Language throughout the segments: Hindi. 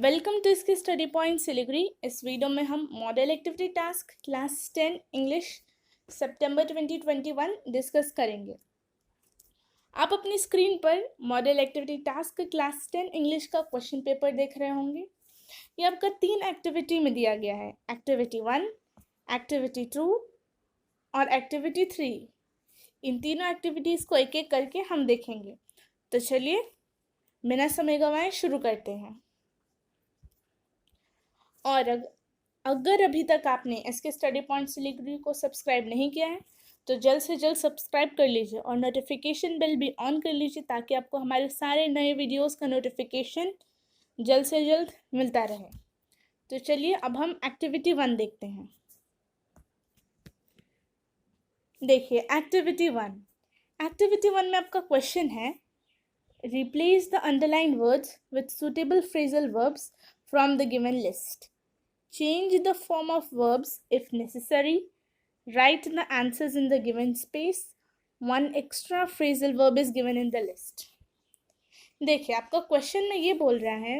वेलकम टू इसके स्टडी पॉइंट सिलीगुड़ी। इस वीडियो में हम model activity task class 10 English सितंबर 2021 डिस्कस करेंगे। आप अपनी स्क्रीन पर model activity task class 10 English का क्वेश्चन पेपर देख रहे होंगे। ये आपका 3 एक्टिविटी में दिया गया है, एक्टिविटी 1, एक्टिविटी 2 और एक्टिविटी 3। इन तीनों एक्टिविटीज़ को एक एक करके हम देखेंगे। तो चलिए बिना समय गंवाए शुरू करते हैं। और अगर अभी तक आपने एसके स्टडी पॉइंट सिलीगुड़ी को सब्सक्राइब नहीं किया है तो जल्द से जल्द सब्सक्राइब कर लीजिए और नोटिफिकेशन बेल भी ऑन कर लीजिए ताकि आपको हमारे सारे नए वीडियोस का नोटिफिकेशन जल्द से जल्द मिलता रहे। तो चलिए अब हम एक्टिविटी 1 देखते हैं। देखिए एक्टिविटी 1 में आपका क्वेश्चन है, replace the underline words with suitable phrasal verbs from the given list. Change the form of verbs if necessary. Write the answers in the given space. One extra phrasal verb is given in the list. देखिए आपका क्वेश्चन में ये बोल रहा है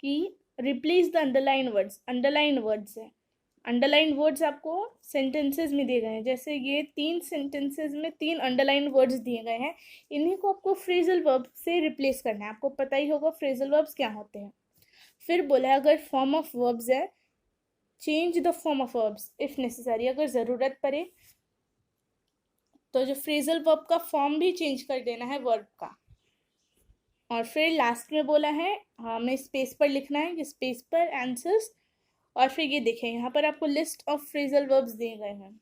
कि replace the underline words. Underline words है, अंडरलाइन वर्ड्स आपको सेंटेंसेस में दिए गए हैं। जैसे ये 3 सेंटेंसेस में 3 अंडरलाइन वर्ड्स दिए गए हैं, इन्हीं को आपको फ्रेजल वर्ब से रिप्लेस करना है। आपको पता ही होगा फ्रेजल वर्ब्स क्या होते हैं। फिर बोला है अगर फॉर्म ऑफ वर्ब्स है, change the form of verbs if necessary. अगर ज़रूरत पड़े तो जो फ्रेजल वर्ब का फॉर्म भी चेंज कर देना है वर्ब का। और फिर लास्ट में बोला है हमें स्पेस पर लिखना है, स्पेस पर आंसर्स। और फिर ये देखें यहाँ पर आपको लिस्ट ऑफ फ्रेजल वर्ब्स दिए गए हैं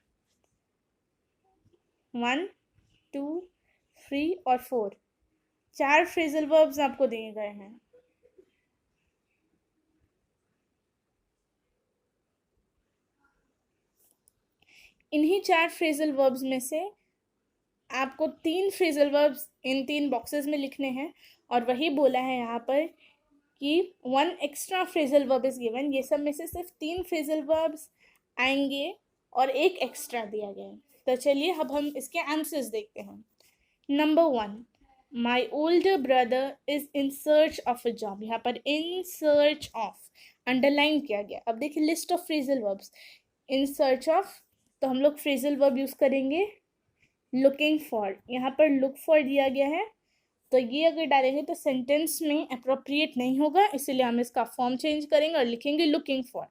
1, 2, 3 और 4। 4 फ्रेजल वर्ब्स आपको दिए गए हैं। इन्हीं 4 फ्रेजल वर्ब्स में से आपको 3 फ्रेजल वर्ब्स इन 3 बॉक्सेस में लिखने हैं। और वही बोला है यहाँ पर कि 1 extra phrasal verb is given. ये सब में से सिर्फ 3 फ्रेजल वर्ब्स आएंगे और 1 एक्स्ट्रा दिया गया है। तो चलिए अब हम इसके आंसर्स देखते हैं। Number 1, my older brother is in search of a job. यहाँ पर इन सर्च ऑफ अंडरलाइन किया गया। अब देखिए list of phrasal verbs, in search of, तो हम लोग फ्रेजल वर्ब यूज़ करेंगे लुकिंग फॉर। यहाँ पर लुक फॉर दिया गया है तो ये अगर डालेंगे तो सेंटेंस में अप्रोप्रिएट नहीं होगा, इसीलिए हम इसका फॉर्म चेंज करेंगे और लिखेंगे लुकिंग फॉर।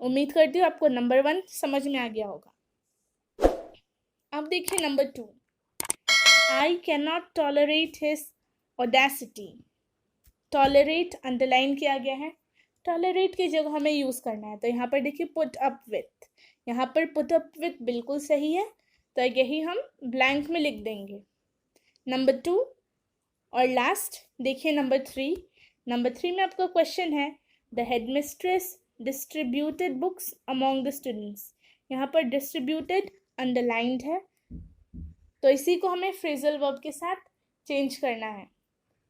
उम्मीद करती हूँ आपको नंबर 1 समझ में आ गया होगा। अब देखिए number 2, I can not tolerate his audacity. Tolerate underline किया गया है, टॉलरेट की जगह हमें यूज़ करना है। तो यहाँ पर देखिए पुट अप विथ, यहाँ पर पुट अप विथ बिल्कुल सही है, तो यही हम ब्लैंक में लिख देंगे। नंबर 2 और लास्ट देखिए नंबर 3। नंबर 3 में आपका क्वेश्चन है, the headmistress distributed books among the students. यहाँ पर डिस्ट्रीब्यूटेड अंडरलाइंड है, तो इसी को हमें फ्रेजल वर्ब के साथ चेंज करना है।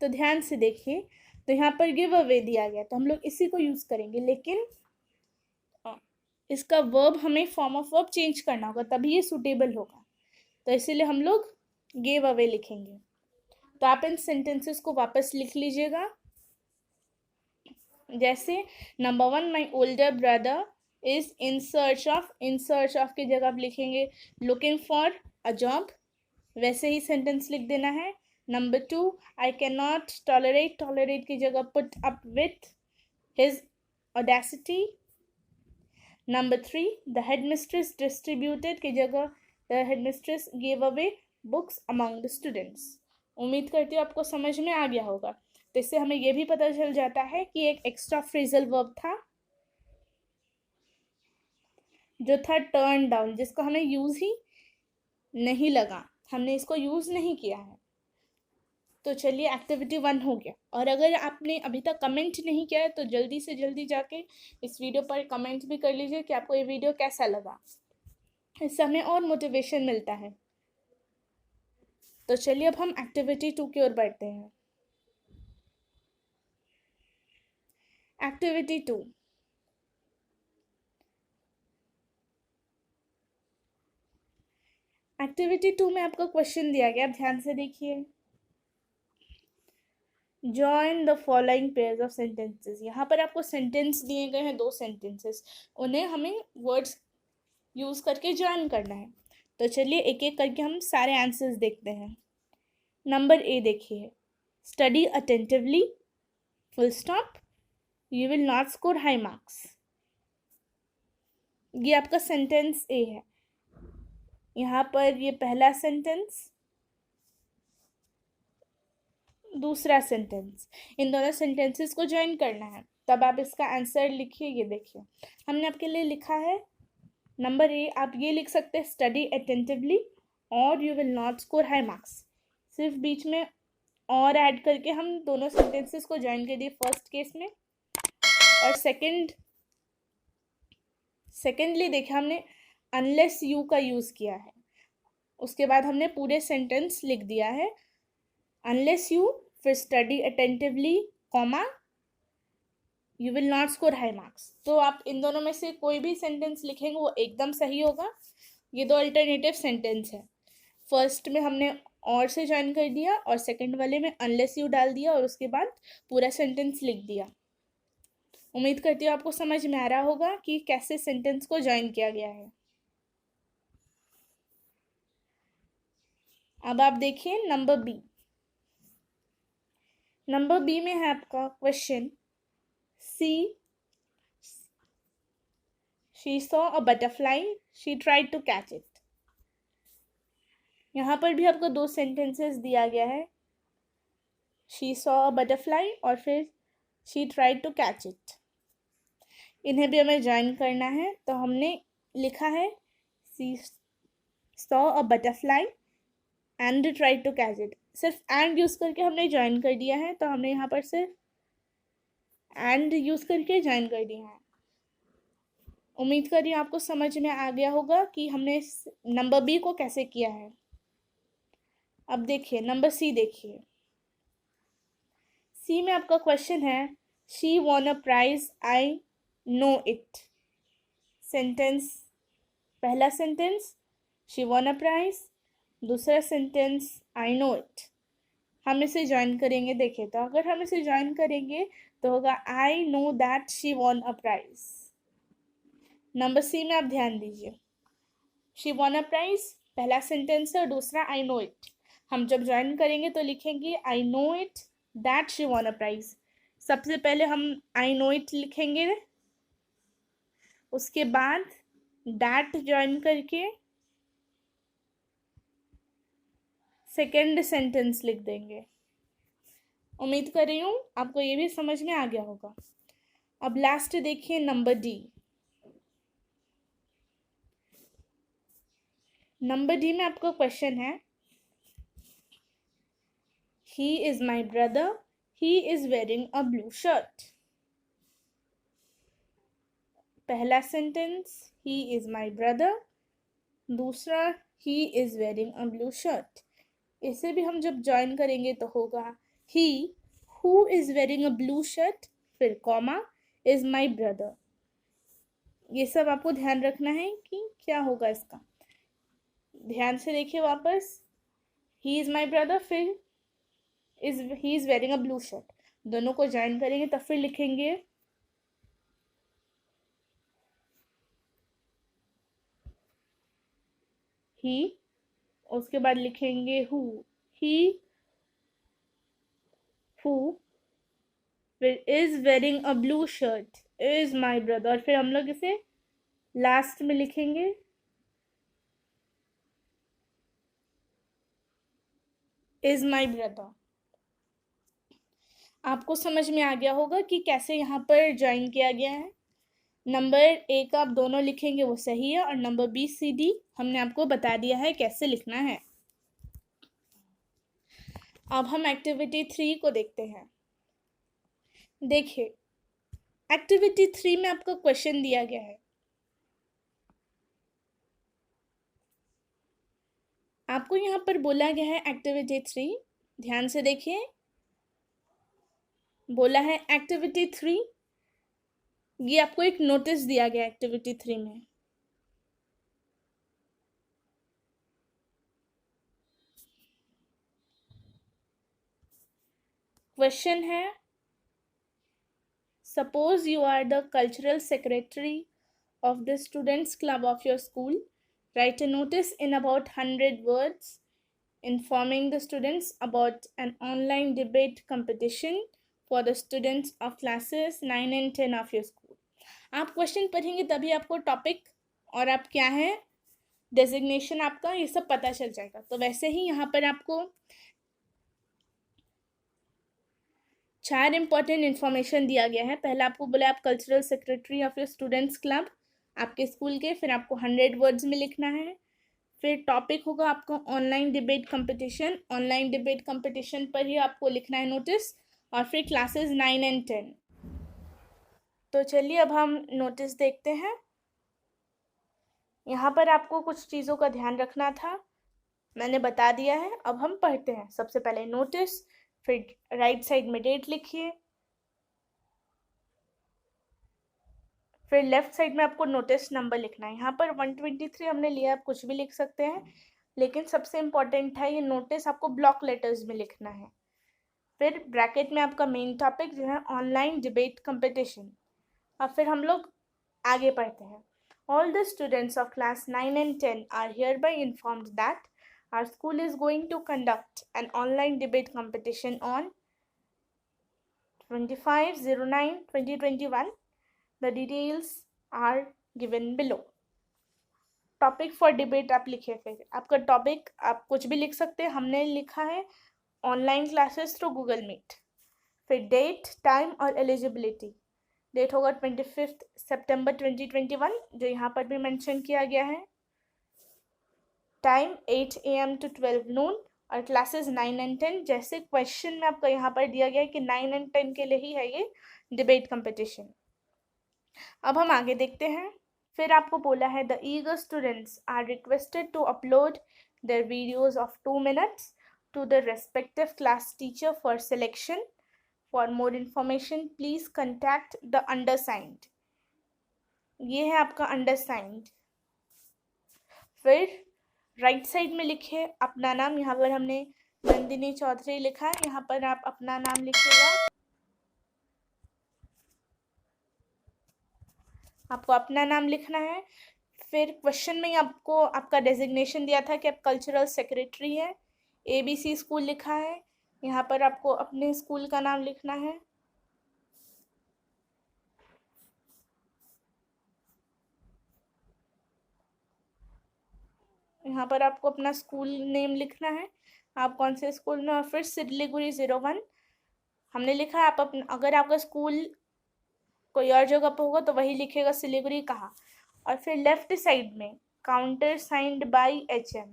तो ध्यान से देखिए, तो यहाँ पर गिव अवे दिया गया तो हम लोग इसी को यूज़ करेंगे, लेकिन इसका वर्ब हमें फॉर्म ऑफ वर्ब चेंज करना होगा तभी ये सूटेबल होगा। तो इसीलिए हम लोग गिव अवे लिखेंगे। तो आप इन सेंटेंसेस को वापस लिख लीजिएगा। जैसे number 1, my older brother is in search of, in search of की जगह आप लिखेंगे लुकिंग फॉर अ जॉब, वैसे ही सेंटेंस लिख देना है। Number 2, I can not tolerate, tolerate की जगह put up with his audacity. Number 3, the headmistress distributed की जगह the headmistress give away books among the students. उम्मीद करती हूँ आपको समझ में आ गया होगा। तो इससे हमें यह भी पता चल जाता है कि एक एक्स्ट्रा फ्रेजल वर्ब था जो था टर्न डाउन, जिसको हमें यूज़ ही नहीं लगा, हमने इसको यूज़ नहीं किया है। तो चलिए एक्टिविटी 1 हो गया। और अगर आपने अभी तक कमेंट नहीं किया है तो जल्दी से जल्दी जाके इस वीडियो पर कमेंट भी कर लीजिए कि आपको ये वीडियो कैसा लगा, इससे हमें और मोटिवेशन मिलता है। तो चलिए अब हम एक्टिविटी 2 की ओर बढ़ते हैं। एक्टिविटी 2, एक्टिविटी 2 में आपका क्वेश्चन दिया गया, ध्यान से देखिए। Join the following pairs of sentences. यहाँ पर आपको सेंटेंस दिए गए हैं, 2 सेंटेंसेस, उन्हें हमें वर्ड्स यूज करके ज्वाइन करना है। तो चलिए एक एक करके हम सारे आंसर्स देखते हैं। नंबर ए देखिए, study attentively full stop, you will not score high marks. ये आपका सेंटेंस ए है। यहाँ पर ये पहला सेंटेंस, दूसरा सेंटेंस, इन दोनों सेंटेंसेस को ज्वाइन करना है। तब आप इसका आंसर लिखिए। ये देखिए हमने आपके लिए लिखा है नंबर ए, आप ये लिख सकते हैं स्टडी अटेंटिवली और you will not score high marks. सिर्फ बीच में और ऐड करके हम दोनों सेंटेंसेस को ज्वाइन कर दिए फर्स्ट केस में। और सेकेंडली देखिए हमने अनलेस यू का यूज़ किया है, उसके बाद हमने पूरे सेंटेंस लिख दिया है अनलेस यू, फिर study attentively comma you will not score high marks. तो आप इन दोनों में से कोई भी सेंटेंस लिखेंगे वो एकदम सही होगा। ये 2 अल्टरनेटिव सेंटेंस है। फर्स्ट में हमने और से ज्वाइन कर दिया और सेकंड वाले में अनलेस यू डाल दिया और उसके बाद पूरा सेंटेंस लिख दिया। उम्मीद करती हूँ आपको समझ में आ रहा होगा कि कैसे सेंटेंस को ज्वाइन किया गया है। अब आप देखिए नंबर बी। नंबर बी में है आपका question, she saw a butterfly, she tried to catch it। यहाँ पर भी आपको 2 सेंटेंसेस दिया गया है, she saw a butterfly और फिर she tried to catch it। इन्हें भी हमें ज्वाइन करना है। तो हमने लिखा है she saw a butterfly and tried to catch it। सिर्फ एंड यूज करके हमने ज्वाइन कर दिया है, तो हमने यहाँ पर सिर्फ एंड यूज करके ज्वाइन कर दिया है। उम्मीद करिए आपको समझ में आ गया होगा कि हमने नंबर बी को कैसे किया है। अब देखिए नंबर सी देखिए। सी में आपका क्वेश्चन है, she won a prize I know it. Sentence, पहला sentence she won a prize, दूसरा सेंटेंस आई नो इट। हम इसे ज्वाइन करेंगे। देखिए तो अगर हम इसे ज्वाइन करेंगे तो होगा I know that she won a prize. Number C में आप ध्यान दीजिए, शी वॉन अ प्राइज पहला सेंटेंस है और दूसरा आई नो इट। हम जब ज्वाइन करेंगे तो लिखेंगे I know it that she won a prize. सबसे पहले हम आई नो इट लिखेंगे, उसके बाद दैट ज्वाइन करके सेकेंड सेंटेंस लिख देंगे। उम्मीद कर रही हूँ आपको ये भी समझ में आ गया होगा। अब लास्ट देखिए नंबर डी। नंबर डी में आपका क्वेश्चन है, he is my brother, he is wearing a blue shirt। पहला sentence he is my brother, दूसरा he is wearing a blue shirt। इसे भी हम जब ज्वाइन करेंगे तो होगा he who is wearing a blue shirt, फिर कॉमा is my brother। ये सब आपको ध्यान रखना है कि क्या होगा इसका। ध्यान से देखिए वापस, he is my brother, फिर he is wearing a blue shirt। दोनों को ज्वाइन करेंगे तब फिर लिखेंगे he, उसके बाद लिखेंगे who, he who, फिर is wearing a blue shirt is my brother और फिर हम लोग इसे लास्ट में लिखेंगे is my brother। आपको समझ में आ गया होगा कि कैसे यहाँ पर ज्वाइन किया गया है। नंबर ए का आप दोनों लिखेंगे वो सही है और नंबर बी सी डी हमने आपको बता दिया है कैसे लिखना है। अब हम एक्टिविटी 3 को देखते हैं। देखिए एक्टिविटी 3 में आपको क्वेश्चन दिया गया है, आपको यहाँ पर बोला गया है एक्टिविटी 3, ध्यान से देखिए, बोला है एक्टिविटी 3। ये आपको एक नोटिस दिया गया एक्टिविटी 3 में। क्वेश्चन है, suppose you are the cultural secretary of the students club of your school. Write a notice in about 100 words informing the students about an online debate competition for the students of classes 9 and 10 of your school. आप क्वेश्चन पढ़ेंगे तभी आपको टॉपिक और आप क्या है, डेजिग्नेशन आपका, ये सब पता चल जाएगा। तो वैसे ही यहाँ पर आपको 4 इंपॉर्टेंट इन्फॉर्मेशन दिया गया है। पहला आपको बोला आप cultural secretary of your students club आपके स्कूल के, फिर आपको 100 वर्ड्स में लिखना है। फिर टॉपिक होगा आपका online debate competition, online debate competition पर ही आपको लिखना है नोटिस, और फिर क्लासेस 9 and 10। तो चलिए अब हम नोटिस देखते हैं। यहाँ पर आपको कुछ चीज़ों का ध्यान रखना था, मैंने बता दिया है। अब हम पढ़ते हैं। सबसे पहले नोटिस, फिर राइट साइड में डेट लिखिए, फिर लेफ्ट साइड में आपको नोटिस नंबर लिखना है। यहाँ पर 123 हमने लिया, आप कुछ भी लिख सकते हैं, लेकिन सबसे इम्पॉर्टेंट है ये नोटिस आपको ब्लॉक लेटर्स में लिखना है। फिर ब्रैकेट में आपका मेन टॉपिक जो है ऑनलाइन डिबेट कंपटीशन। अब फिर हम लोग आगे पढ़ते हैं। All the students of class 9 and 10 are hereby informed that our school is going to conduct an online debate competition on 25/09/2021. The details are given below. Topic for debate आप लिखिए। फिर आपका टॉपिक आप कुछ भी लिख सकते हैं, हमने लिखा है online classes through Google Meet. फिर डेट, टाइम और एलिजिबिलिटी। डेट होगा 25 सितंबर 2021, जो यहाँ पर भी मेंशन किया गया है। टाइम 8 AM to 12 noon और क्लासेस 9 and 10, जैसे क्वेश्चन में आपका यहाँ पर दिया गया है कि 9 and 10 के लिए ही है ये डिबेट कंपटीशन। अब हम आगे देखते हैं। फिर आपको बोला है the eager students are requested to upload their videos of 2 minutes to the respective class teacher for selection. For more information please contact the undersigned. ये है आपका अंडरसाइंड। फिर राइट साइड में लिखे अपना नाम। यहाँ पर हमने नंदिनी चौधरी लिखा है, यहाँ पर आप अपना नाम लिखिएगा। आपको अपना नाम लिखना है। फिर क्वेश्चन में ही आपको आपका डेजिग्नेशन दिया था कि आप कल्चरल सेक्रेटरी है। ABC स्कूल लिखा है, यहाँ पर आपको अपने स्कूल का नाम लिखना है। यहाँ पर आपको अपना स्कूल नेम लिखना है, आप कौन से स्कूल में। और फिर सिलीगुड़ी 01 हमने लिखा है। आप अपना, अगर आपका स्कूल कोई और जगह पर होगा तो वही लिखेगा सिलीगुड़ी कहाँ। और फिर लेफ्ट साइड में काउंटर साइंड बाय HM,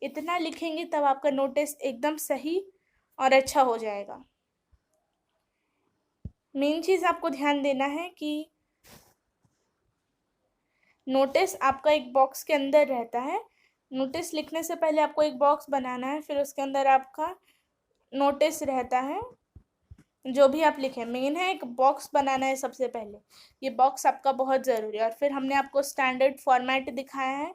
इतना लिखेंगे तब आपका नोटिस एकदम सही और अच्छा हो जाएगा। मेन चीज़ आपको ध्यान देना है कि नोटिस आपका एक बॉक्स के अंदर रहता है। नोटिस लिखने से पहले आपको एक बॉक्स बनाना है, फिर उसके अंदर आपका नोटिस रहता है। जो भी आप लिखें, मेन है एक बॉक्स बनाना है सबसे पहले, ये बॉक्स आपका बहुत ज़रूरी है। और फिर हमने आपको स्टैंडर्ड फॉर्मेट दिखाया है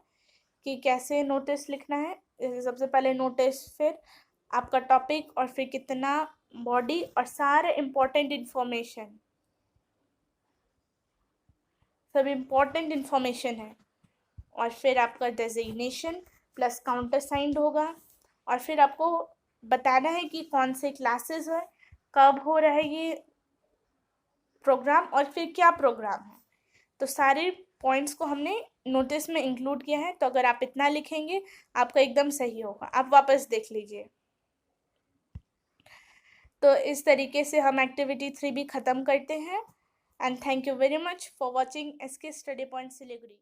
कि कैसे नोटिस लिखना है। सबसे पहले नोटिस, फिर आपका टॉपिक, और फिर कितना बॉडी और सारे इम्पोर्टेंट इन्फॉर्मेशन, सब इम्पोर्टेंट इन्फॉर्मेशन है। और फिर आपका डेजिग्नेशन प्लस काउंटर साइंड होगा। और फिर आपको बताना है कि कौन से क्लासेस है, कब हो रहा है ये प्रोग्राम, और फिर क्या प्रोग्राम है। तो सारे पॉइंट्स को हमने नोटिस में इंक्लूड किया है। तो अगर आप इतना लिखेंगे आपका एकदम सही होगा। आप वापस देख लीजिए। तो इस तरीके से हम एक्टिविटी 3 भी ख़त्म करते हैं। And thank you very much for watching SK study point Siliguri.